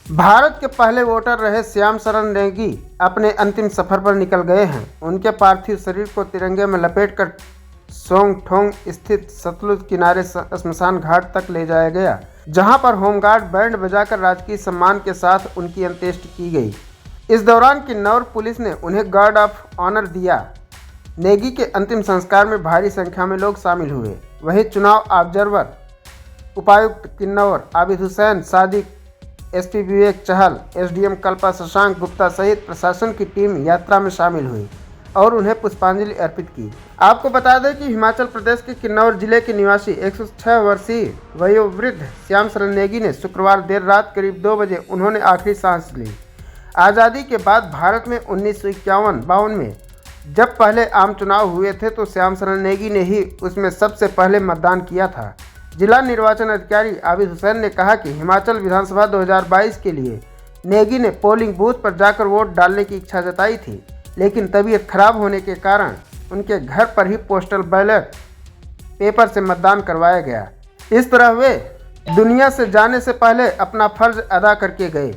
भारत के पहले वोटर रहे श्याम शरण नेगी अपने अंतिम सफर पर निकल गए हैं। उनके पार्थिव शरीर को तिरंगे में लपेटकर सोंगठोंग स्थित सतलुज किनारे श्मशान घाट तक ले जाया गया, जहां पर होमगार्ड बैंड बजाकर राजकीय सम्मान के साथ उनकी अंत्येष्टि की गई। इस दौरान किन्नौर पुलिस ने उन्हें गार्ड ऑफ ऑनर दिया। नेगी के अंतिम संस्कार में भारी संख्या में लोग शामिल हुए। वहीं चुनाव ऑब्जर्वर उपायुक्त किन्नौर आबिद हुसैन सादिक, एसपी विवेक चहल, एसडीएम कल्पा शशांक गुप्ता सहित प्रशासन की टीम यात्रा में शामिल हुई और उन्हें पुष्पांजलि अर्पित की। आपको बता दें कि हिमाचल प्रदेश के किन्नौर जिले के निवासी 106 वर्षीय वयोवृद्ध श्याम शरण नेगी ने शुक्रवार देर रात करीब 2 बजे उन्होंने आखिरी सांस ली। आज़ादी के बाद भारत में 1951-52 में जब पहले आम चुनाव हुए थे तो श्याम शरण नेगी ने ही उसमें सबसे पहले मतदान किया था। जिला निर्वाचन अधिकारी आबिद हुसैन ने कहा कि हिमाचल विधानसभा 2022 के लिए नेगी ने पोलिंग बूथ पर जाकर वोट डालने की इच्छा जताई थी, लेकिन तबीयत खराब होने के कारण उनके घर पर ही पोस्टल बैलेट पेपर से मतदान करवाया गया। इस तरह वे दुनिया से जाने से पहले अपना फर्ज अदा करके गए।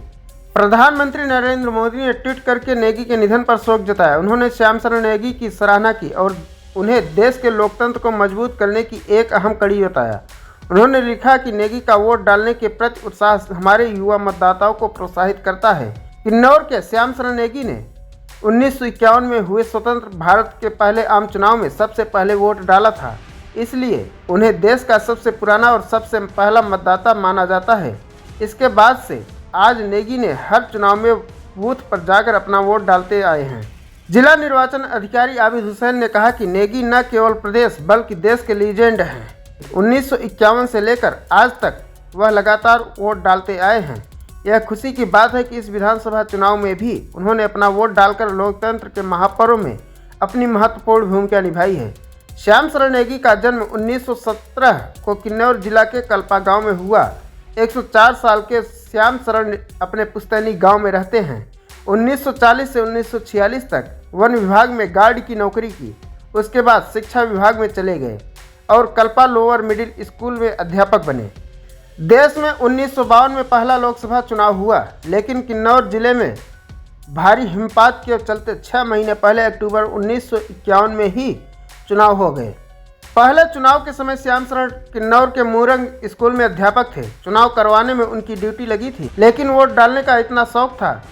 प्रधानमंत्री नरेंद्र मोदी ने ट्वीट करके नेगी के निधन पर शोक जताया। उन्होंने श्याम शरण नेगी की सराहना की और उन्हें देश के लोकतंत्र को मजबूत करने की एक अहम कड़ी बताया। उन्होंने लिखा कि नेगी का वोट डालने के प्रति उत्साह हमारे युवा मतदाताओं को प्रोत्साहित करता है। किन्नौर के श्याम शरण नेगी ने 1951 में हुए स्वतंत्र भारत के पहले आम चुनाव में सबसे पहले वोट डाला था, इसलिए उन्हें देश का सबसे पुराना और सबसे पहला मतदाता माना जाता है। इसके बाद से आज नेगी ने हर चुनाव में बूथ पर जाकर अपना वोट डालते आए हैं। जिला निर्वाचन अधिकारी आबिद हुसैन ने कहा कि नेगी न केवल प्रदेश बल्कि देश के लीजेंड हैं। 1951 से लेकर आज तक वह लगातार वोट डालते आए हैं। यह खुशी की बात है कि इस विधानसभा चुनाव में भी उन्होंने अपना वोट डालकर लोकतंत्र के महापर्व में अपनी महत्वपूर्ण भूमिका निभाई है। श्याम शरण नेगी का जन्म 1917 को किन्नौर जिला के कल्पा गांव में हुआ। 104 साल के श्याम शरण अपने पुश्तैनी गांव में रहते हैं। 1940 से 1946 तक वन विभाग में गार्ड की नौकरी की। उसके बाद शिक्षा विभाग में चले गए और कल्पा लोअर मिडिल स्कूल में अध्यापक बने। देश में 1952 में पहला लोकसभा चुनाव हुआ, लेकिन किन्नौर जिले में भारी हिमपात के चलते 6 महीने पहले अक्टूबर 1951 में ही चुनाव हो गए। पहले चुनाव के समय श्याम शरण किन्नौर के मूरंग स्कूल में अध्यापक थे। चुनाव करवाने में उनकी ड्यूटी लगी थी, लेकिन वोट डालने का इतना शौक था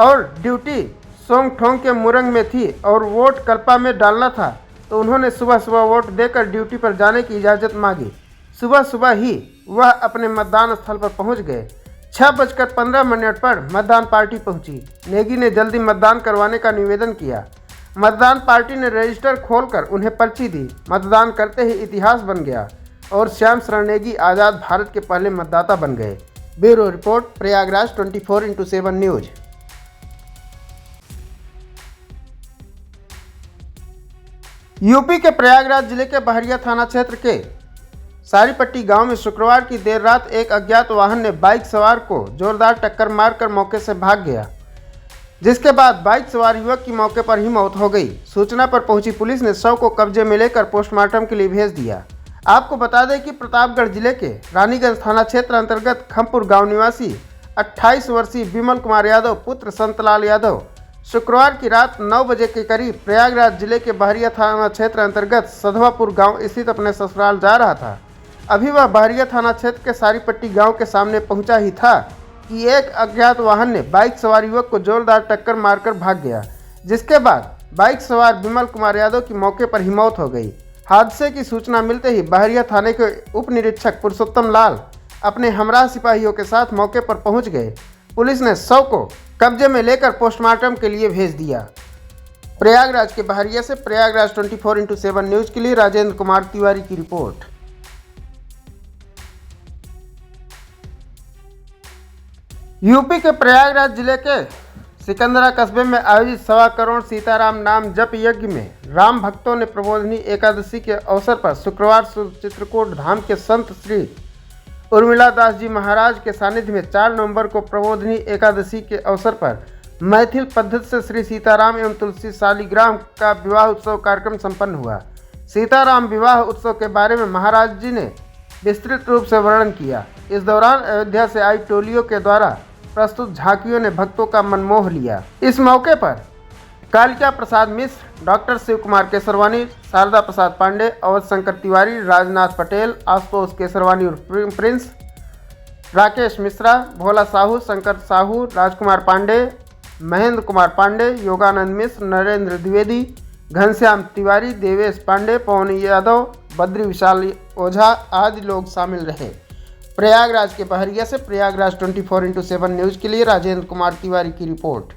और ड्यूटी सोंगठोंग के मूरंग में थी और वोट कल्पा में डालना था, तो उन्होंने सुबह सुबह वोट देकर ड्यूटी पर जाने की इजाज़त मांगी। सुबह सुबह ही वह अपने मतदान स्थल पर पहुंच गए। 6:15 पर मतदान पार्टी पहुंची। नेगी ने जल्दी मतदान करवाने का निवेदन किया। मतदान पार्टी ने रजिस्टर खोलकर उन्हें पर्ची दी। मतदान करते ही इतिहास बन गया और श्याम शरण नेगी आज़ाद भारत के पहले मतदाता बन गए। Bureau report, Prayagraj 24x7 news. UP के प्रयागराज जिले के बहरिया थाना क्षेत्र के सारीपट्टी गांव में शुक्रवार की देर रात एक अज्ञात वाहन ने बाइक सवार को जोरदार टक्कर मारकर मौके से भाग गया, जिसके बाद बाइक सवार युवक की मौके पर ही मौत हो गई। सूचना पर पहुंची पुलिस ने शव को कब्जे में लेकर पोस्टमार्टम के लिए भेज दिया। आपको बता दें कि प्रतापगढ़ जिले के रानीगंज थाना क्षेत्र अंतर्गत खमपुर गाँव निवासी 28 वर्षीय विमल कुमार यादव पुत्र संतलाल यादव शुक्रवार की रात 9 बजे के करीब प्रयागराज जिले के बहरिया थाना क्षेत्र अंतर्गत सधवापुर गांव स्थित अपने ससुराल जा रहा था। अभी वह बहरिया थाना क्षेत्र के सारीपट्टी गांव के सामने पहुंचा ही था कि एक अज्ञात वाहन ने बाइक सवार युवक को जोरदार टक्कर मारकर भाग गया, जिसके बाद बाइक सवार विमल कुमार यादव की मौके पर ही मौत हो गई। हादसे की सूचना मिलते ही बहरिया थाने के उप निरीक्षक पुरुषोत्तम लाल अपने हमराह सिपाहियों के साथ मौके पर पहुँच गए। पुलिस ने शव को कब्जे में लेकर पोस्टमार्टम के लिए भेज दिया। प्रयागराज के बहरिया से प्रयागराज 24x7 न्यूज के लिए राजेंद्र कुमार तिवारी की रिपोर्ट। यूपी के प्रयागराज जिले के सिकंदरा कस्बे में आयोजित 1.25 करोड़ सीताराम नाम जप यज्ञ में राम भक्तों ने प्रबोधिनी एकादशी के अवसर पर शुक्रवार चित्रकूट धाम के संत श्री उर्मिला दास जी महाराज के सानिध्य में 4 नवंबर को प्रबोधिनी एकादशी के अवसर पर मैथिल पद्धति से श्री सीताराम एवं तुलसी शालिग्राम का विवाह उत्सव कार्यक्रम संपन्न हुआ। सीताराम विवाह उत्सव के बारे में महाराज जी ने विस्तृत रूप से वर्णन किया। इस दौरान अयोध्या से आई टोलियों के द्वारा प्रस्तुत झांकियों ने भक्तों का मन मोह लिया। इस मौके पर कालिका प्रसाद मिश्र, डॉक्टर शिव कुमार केसरवानी, शारदा प्रसाद पांडे, अवध शंकर तिवारी, राजनाथ पटेल, आशुतोष केसरवानी उर्फ प्रिंस, राकेश मिश्रा, भोला साहू, शंकर साहू, राजकुमार पांडे, महेंद्र कुमार पांडे, योगानंद मिश्र, नरेंद्र द्विवेदी, घनश्याम तिवारी, देवेश पांडे, पवन यादव, बद्री विशाल ओझा आदि लोग शामिल रहे। प्रयागराज के बहरिया से प्रयागराज 24x7 न्यूज़ के लिए राजेंद्र कुमार तिवारी की रिपोर्ट।